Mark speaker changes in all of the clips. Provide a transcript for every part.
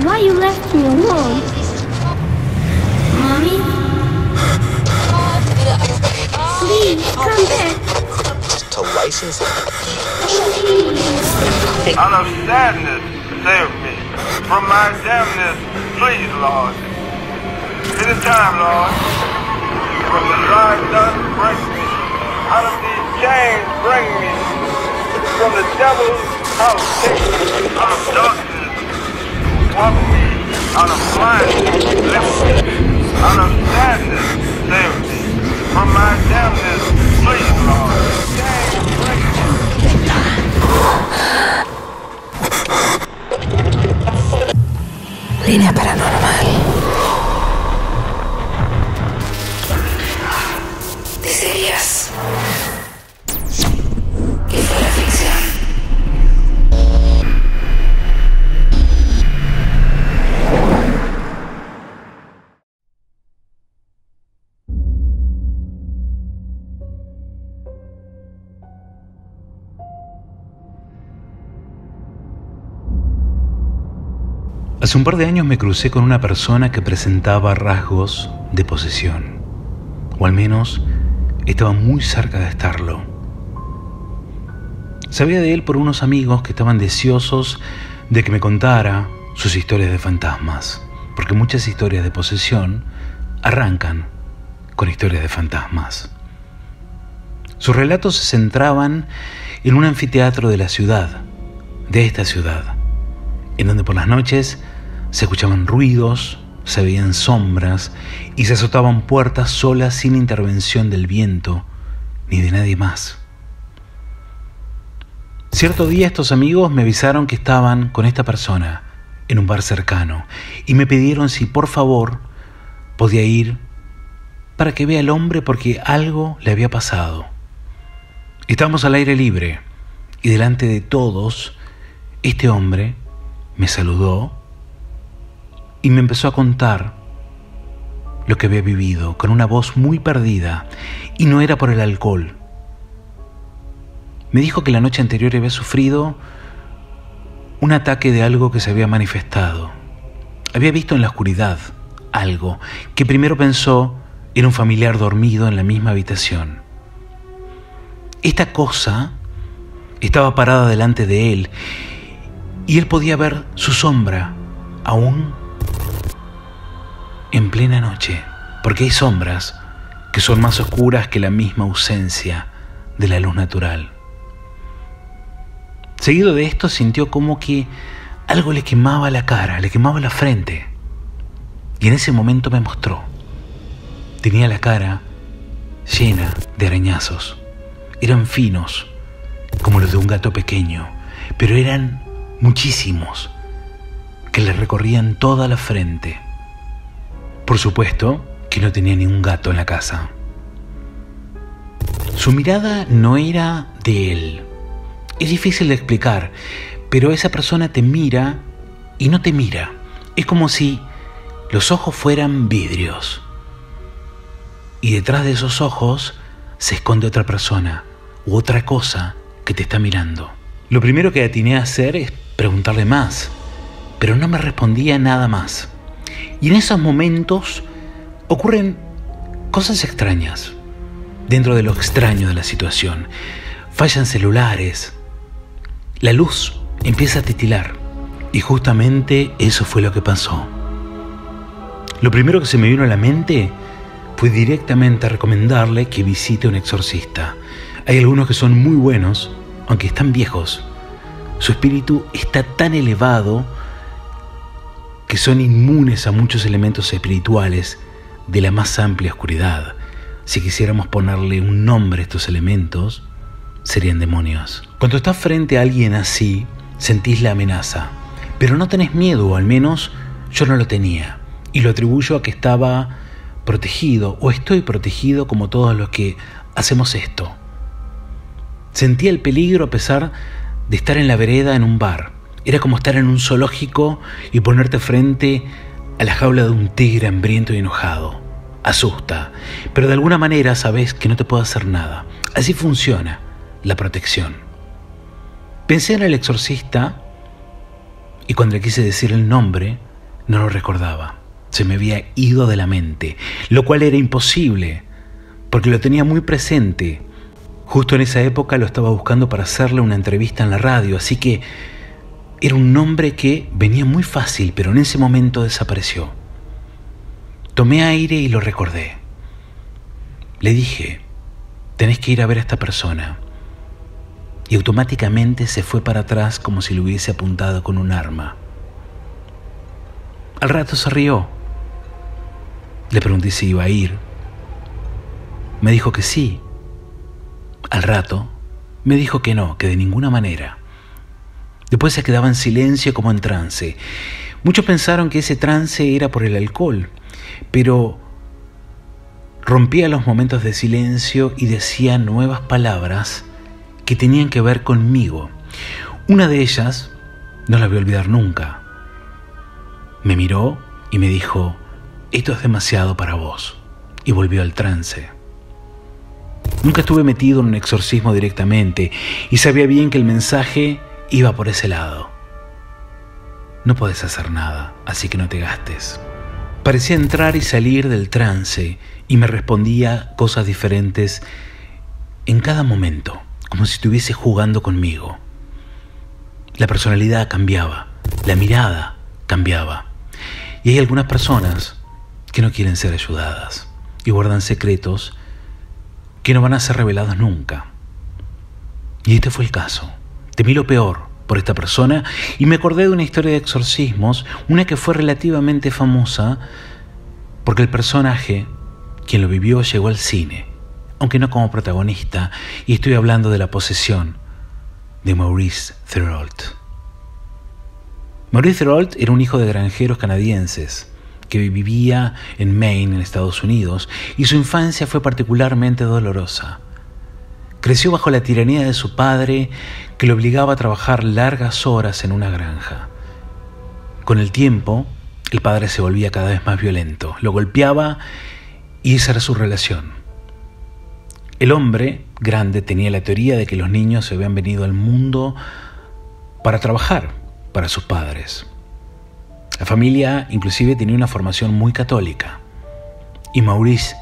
Speaker 1: Why you left me alone? Mommy? Please, come back.
Speaker 2: To license it.
Speaker 3: Out of sadness, save me. From my damnness, please, Lord. Anytime, Lord. From the dry dust, break me. Out of these chains, bring me. From the devil's house, take me. Out of darkness, walk me. Out of blindness, lift me. Out of sadness, save me. From my damnness, please, Lord. Chains, break me.
Speaker 4: Línea paranormal. Dicerías que fue la ficción.
Speaker 5: Hace un par de años me crucé con una persona que presentaba rasgos de posesión, o al menos estaba muy cerca de estarlo. Sabía de él por unos amigos que estaban deseosos de que me contara sus historias de fantasmas, porque muchas historias de posesión arrancan con historias de fantasmas. Sus relatos se centraban en un anfiteatro de la ciudad, de esta ciudad, en donde por las noches se escuchaban ruidos, se veían sombras y se azotaban puertas solas sin intervención del viento ni de nadie más. Cierto día estos amigos me avisaron que estaban con esta persona en un bar cercano y me pidieron si por favor podía ir para que vea al hombre porque algo le había pasado. Estábamos al aire libre y delante de todos este hombre me saludó y me empezó a contar lo que había vivido con una voz muy perdida, y no era por el alcohol. Me dijo que la noche anterior había sufrido un ataque de algo que se había manifestado. Había visto en la oscuridad algo que primero pensó era un familiar dormido en la misma habitación. Esta cosa estaba parada delante de él y él podía ver su sombra aún en plena noche, porque hay sombras que son más oscuras que la misma ausencia de la luz natural. Seguido de esto sintió como que algo le quemaba la cara, le quemaba la frente, y en ese momento me mostró. Tenía la cara llena de arañazos. Eran finos, como los de un gato pequeño, pero eran muchísimos, que le recorrían toda la frente. Por supuesto que no tenía ningún gato en la casa. Su mirada no era de él. Es difícil de explicar, pero esa persona te mira y no te mira. Es como si los ojos fueran vidrios. Y detrás de esos ojos se esconde otra persona u otra cosa que te está mirando. Lo primero que atiné a hacer es preguntarle más, pero no me respondía nada más. Y en esos momentos ocurren cosas extrañas. Dentro de lo extraño de la situación, fallan celulares, la luz empieza a titilar, y justamente eso fue lo que pasó. Lo primero que se me vino a la mente fue directamente a recomendarle que visite un exorcista. Hay algunos que son muy buenos, aunque están viejos. Su espíritu está tan elevado que son inmunes a muchos elementos espirituales de la más amplia oscuridad. Si quisiéramos ponerle un nombre a estos elementos, serían demonios. Cuando estás frente a alguien así, sentís la amenaza, pero no tenés miedo, o al menos yo no lo tenía, y lo atribuyo a que estaba protegido, o estoy protegido como todos los que hacemos esto. Sentía el peligro a pesar de estar en la vereda en un bar. Era como estar en un zoológico y ponerte frente a la jaula de un tigre hambriento y enojado. asusta, pero de alguna manera sabes que no te puede hacer nada. Así funciona la protección. Pensé en el exorcista y cuando le quise decir el nombre, no lo recordaba. Se me había ido de la mente, lo cual era imposible, porque lo tenía muy presente. Justo en esa época lo estaba buscando para hacerle una entrevista en la radio, así que era un nombre que venía muy fácil, pero en ese momento desapareció. Tomé aire y lo recordé. Le dije, tenés que ir a ver a esta persona. Y automáticamente se fue para atrás como si lo hubiese apuntado con un arma. Al rato se rió. Le pregunté si iba a ir. Me dijo que sí. Al rato me dijo que no, que de ninguna manera. Después se quedaba en silencio como en trance. Muchos pensaron que ese trance era por el alcohol, pero rompía los momentos de silencio y decía nuevas palabras que tenían que ver conmigo. Una de ellas no la voy a olvidar nunca. Me miró y me dijo, esto es demasiado para vos, y volvió al trance. Nunca estuve metido en un exorcismo directamente y sabía bien que el mensaje iba por ese lado. No podés hacer nada, así que no te gastes. Parecía entrar y salir del trance y me respondía cosas diferentes en cada momento, como si estuviese jugando conmigo. La personalidad cambiaba, la mirada cambiaba. Y hay algunas personas que no quieren ser ayudadas y guardan secretos que no van a ser revelados nunca. Y este fue el caso. Temí lo peor por esta persona y me acordé de una historia de exorcismos, una que fue relativamente famosa porque el personaje, quien lo vivió, llegó al cine, aunque no como protagonista, y estoy hablando de la posesión de Maurice Thorold. Maurice Thorold era un hijo de granjeros canadienses que vivía en Maine, en Estados Unidos, y su infancia fue particularmente dolorosa. Creció bajo la tiranía de su padre, que lo obligaba a trabajar largas horas en una granja. Con el tiempo, el padre se volvía cada vez más violento, lo golpeaba y esa era su relación. El hombre grande tenía la teoría de que los niños se habían venido al mundo para trabajar para sus padres. La familia inclusive tenía una formación muy católica y Maurice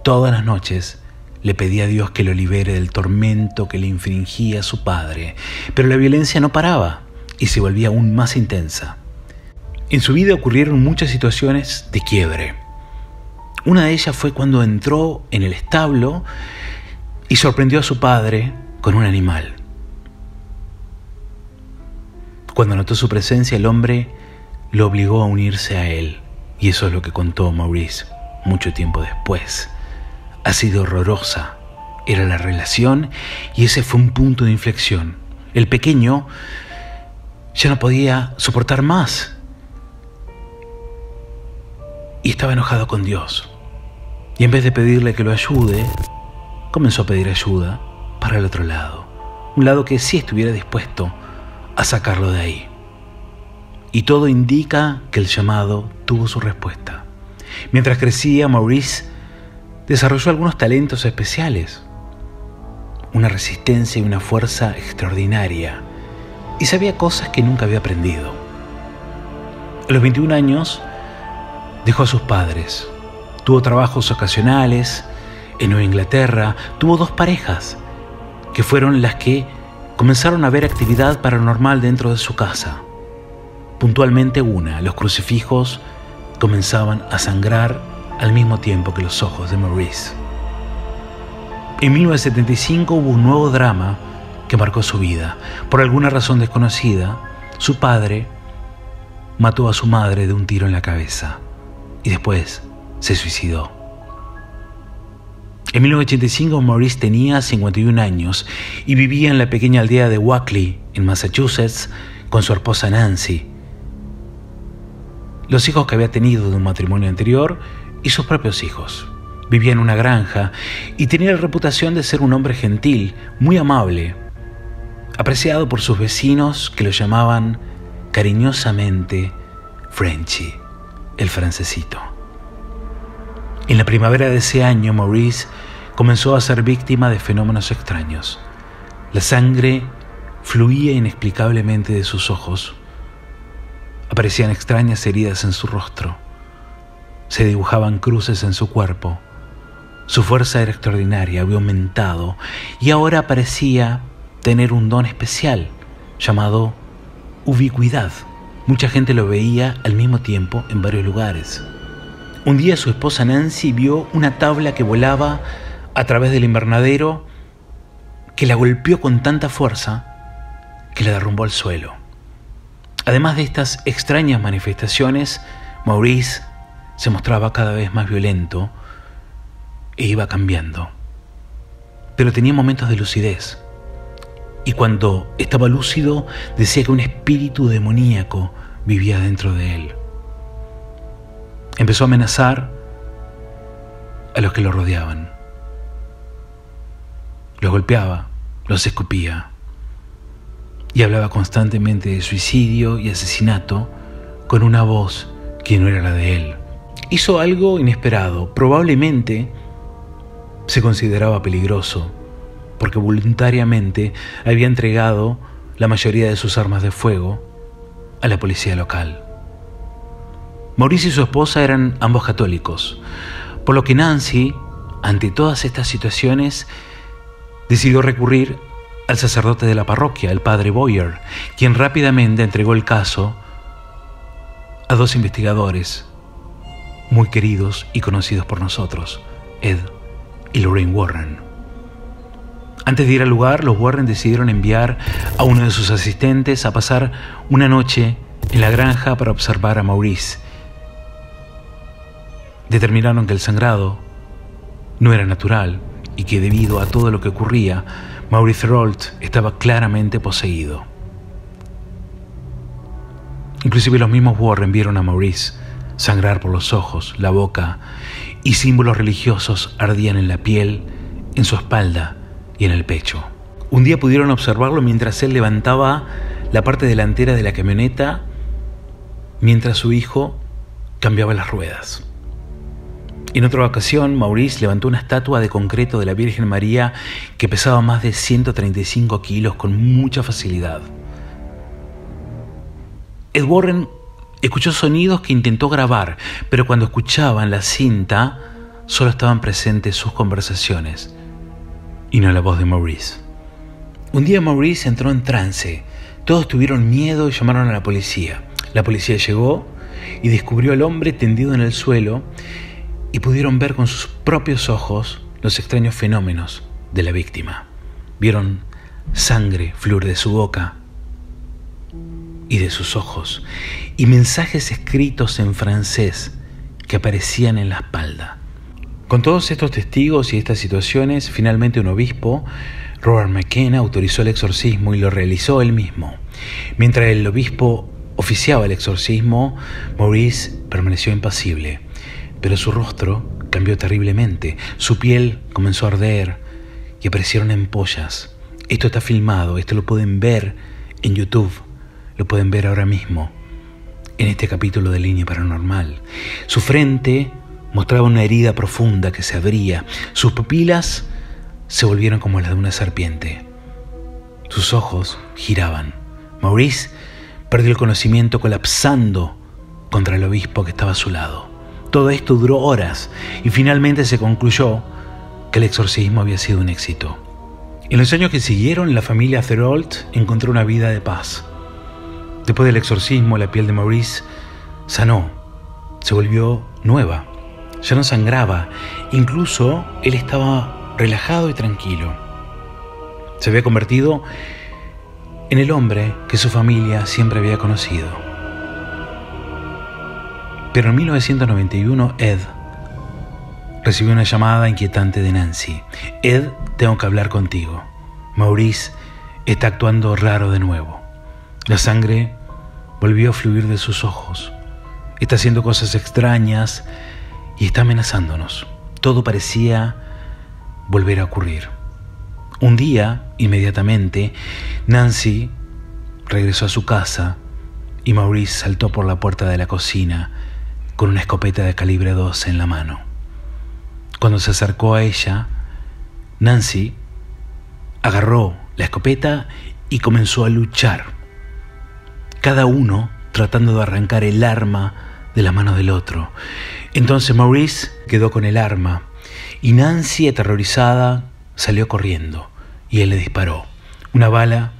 Speaker 5: todas las noches le pedía a Dios que lo libere del tormento que le infringía su padre, pero la violencia no paraba y se volvía aún más intensa. En su vida ocurrieron muchas situaciones de quiebre. Una de ellas fue cuando entró en el establo y sorprendió a su padre con un animal. Cuando notó su presencia, el hombre lo obligó a unirse a él, y eso es lo que contó Maurice mucho tiempo después. Ha sido horrorosa, era la relación, y ese fue un punto de inflexión. El pequeño ya no podía soportar más y estaba enojado con Dios. Y en vez de pedirle que lo ayude, comenzó a pedir ayuda para el otro lado, un lado que sí estuviera dispuesto a sacarlo de ahí. Y todo indica que el llamado tuvo su respuesta. Mientras crecía, Maurice desarrolló algunos talentos especiales, una resistencia y una fuerza extraordinaria, y sabía cosas que nunca había aprendido. A los 21 años dejó a sus padres, tuvo trabajos ocasionales en Nueva Inglaterra, tuvo 2 parejas que fueron las que comenzaron a ver actividad paranormal dentro de su casa. Puntualmente los crucifijos comenzaban a sangrar al mismo tiempo que los ojos de Maurice. En 1975 hubo un nuevo drama que marcó su vida. Por alguna razón desconocida, su padre mató a su madre de un tiro en la cabeza y después se suicidó. En 1985 Maurice tenía 51 años y vivía en la pequeña aldea de Wackley, en Massachusetts, con su esposa Nancy, los hijos que había tenido de un matrimonio anterior y sus propios hijos. Vivía en una granja y tenía la reputación de ser un hombre gentil, muy amable, apreciado por sus vecinos que lo llamaban cariñosamente Frenchy, el francesito. En la primavera de ese año, Maurice comenzó a ser víctima de fenómenos extraños. La sangre fluía inexplicablemente de sus ojos. Aparecían extrañas heridas en su rostro. Se dibujaban cruces en su cuerpo. Su fuerza era extraordinaria, había aumentado y ahora parecía tener un don especial llamado ubicuidad. Mucha gente lo veía al mismo tiempo en varios lugares. Un día su esposa Nancy vio una tabla que volaba a través del invernadero que la golpeó con tanta fuerza que la derrumbó al suelo. Además de estas extrañas manifestaciones, Maurice se mostraba cada vez más violento e iba cambiando. Pero tenía momentos de lucidez. Y cuando estaba lúcido, decía que un espíritu demoníaco vivía dentro de él. Empezó a amenazar a los que lo rodeaban. Los golpeaba, los escupía y hablaba constantemente de suicidio y asesinato con una voz que no era la de él. Hizo algo inesperado. Probablemente se consideraba peligroso porque voluntariamente había entregado la mayoría de sus armas de fuego a la policía local. Maurice y su esposa eran ambos católicos, por lo que Nancy, ante todas estas situaciones, decidió recurrir al sacerdote de la parroquia, el padre Boyer, quien rápidamente entregó el caso a dos investigadores muy queridos y conocidos por nosotros, Ed y Lorraine Warren. Antes de ir al lugar, los Warren decidieron enviar a uno de sus asistentes a pasar una noche en la granja para observar a Maurice. Determinaron que el sangrado no era natural y que debido a todo lo que ocurría, Maurice Thorold estaba claramente poseído. Inclusive los mismos Warren vieron a Maurice sangrar por los ojos, la boca, y símbolos religiosos ardían en la piel, en su espalda y en el pecho. Un día pudieron observarlo mientras él levantaba la parte delantera de la camioneta mientras su hijo cambiaba las ruedas. En otra ocasión, Maurice levantó una estatua de concreto de la Virgen María que pesaba más de 135 kilos con mucha facilidad. Ed Warren escuchó sonidos que intentó grabar, pero cuando escuchaban la cinta, solo estaban presentes sus conversaciones y no la voz de Maurice. Un día Maurice entró en trance. Todos tuvieron miedo y llamaron a la policía. La policía llegó y descubrió al hombre tendido en el suelo y pudieron ver con sus propios ojos los extraños fenómenos de la víctima. Vieron sangre fluir de su boca y de sus ojos, y mensajes escritos en francés que aparecían en la espalda. Con todos estos testigos y estas situaciones, finalmente un obispo, Robert McKenna, autorizó el exorcismo y lo realizó él mismo. Mientras el obispo oficiaba el exorcismo, Maurice permaneció impasible, pero su rostro cambió terriblemente. Su piel comenzó a arder y aparecieron ampollas. Esto está filmado, esto lo pueden ver en YouTube, lo pueden ver ahora mismo en este capítulo de Línea Paranormal. Su frente mostraba una herida profunda que se abría. Sus pupilas se volvieron como las de una serpiente. Sus ojos giraban. Maurice perdió el conocimiento colapsando contra el obispo que estaba a su lado. Todo esto duró horas y finalmente se concluyó que el exorcismo había sido un éxito. En los años que siguieron, la familia Thorold encontró una vida de paz. Después del exorcismo, la piel de Maurice sanó, se volvió nueva, ya no sangraba, incluso él estaba relajado y tranquilo. Se había convertido en el hombre que su familia siempre había conocido. Pero en 1991, Ed recibió una llamada inquietante de Nancy. Ed, tengo que hablar contigo. Maurice está actuando raro de nuevo. La sangre volvió a fluir de sus ojos. Está haciendo cosas extrañas y está amenazándonos. Todo parecía volver a ocurrir. Un día, inmediatamente, Nancy regresó a su casa y Maurice saltó por la puerta de la cocina con una escopeta de calibre 12 en la mano. Cuando se acercó a ella, Nancy agarró la escopeta y comenzó a luchar, cada uno tratando de arrancar el arma de la mano del otro. Entonces Maurice quedó con el arma y Nancy, aterrorizada, salió corriendo y él le disparó. Una bala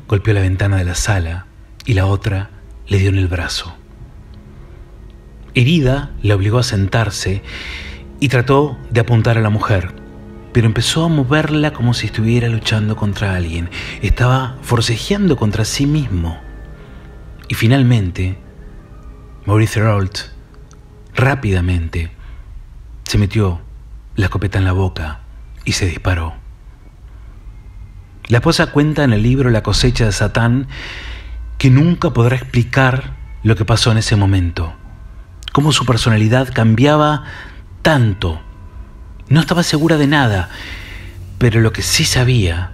Speaker 5: golpeó la ventana de la sala y la otra le dio en el brazo. Herida, la obligó a sentarse y trató de apuntar a la mujer, pero empezó a moverla como si estuviera luchando contra alguien. Estaba forcejeando contra sí mismo. Y finalmente, Maurice Thorold rápidamente se metió la escopeta en la boca y se disparó. La esposa cuenta en el libro La cosecha de Satán que nunca podrá explicar lo que pasó en ese momento, cómo su personalidad cambiaba tanto. No estaba segura de nada, pero lo que sí sabía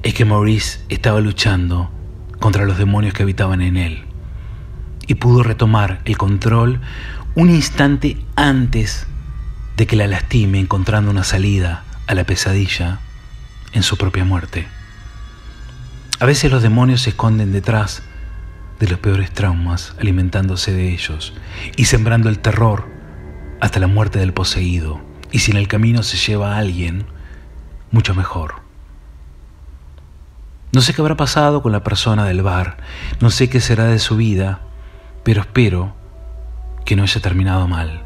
Speaker 5: es que Maurice estaba luchando contra los demonios que habitaban en él y pudo retomar el control un instante antes de que la lastime, encontrando una salida a la pesadilla en su propia muerte. A veces los demonios se esconden detrás de los peores traumas, alimentándose de ellos y sembrando el terror hasta la muerte del poseído. Y si en el camino se lleva a alguien, mucho mejor. No sé qué habrá pasado con la persona del bar, no sé qué será de su vida, pero espero que no haya terminado mal.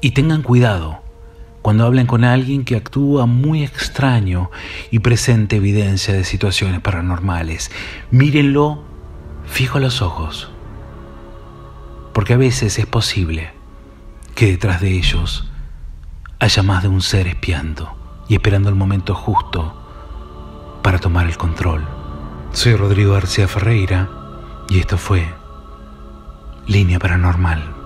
Speaker 5: Y tengan cuidado cuando hablen con alguien que actúa muy extraño y presente evidencia de situaciones paranormales. Mírenlo fijo a los ojos, porque a veces es posible que detrás de ellos haya más de un ser espiando y esperando el momento justo para tomar el control. Soy Rodrigo García Ferreira y esto fue Línea Paranormal.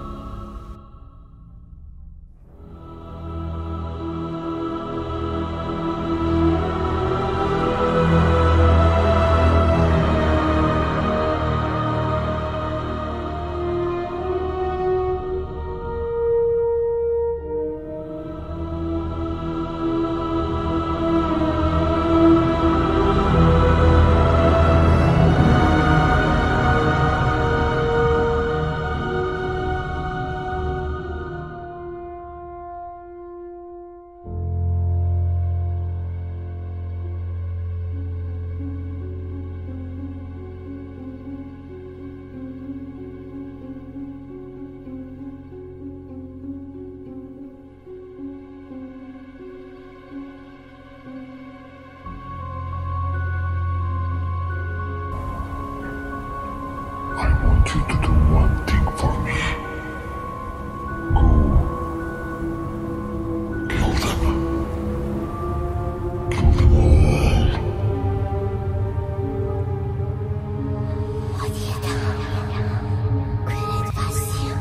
Speaker 6: You to do one thing for me. Go. Kill them. Kill them all.
Speaker 7: Quel passion.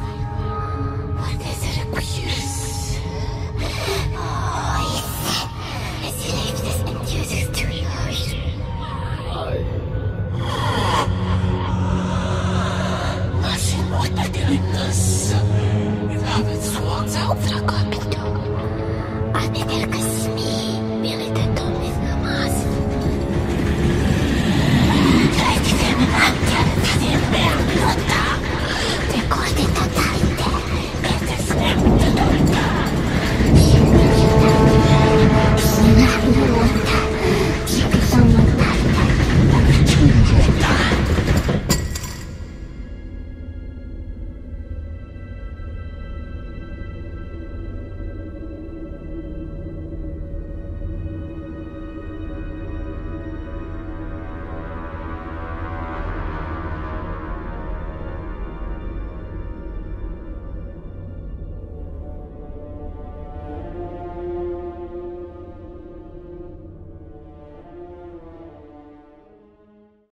Speaker 7: What does it requires? Oh, yes. As you leave this and use it to yours. Нас. Nawet słońce obfrakować. A nie tylko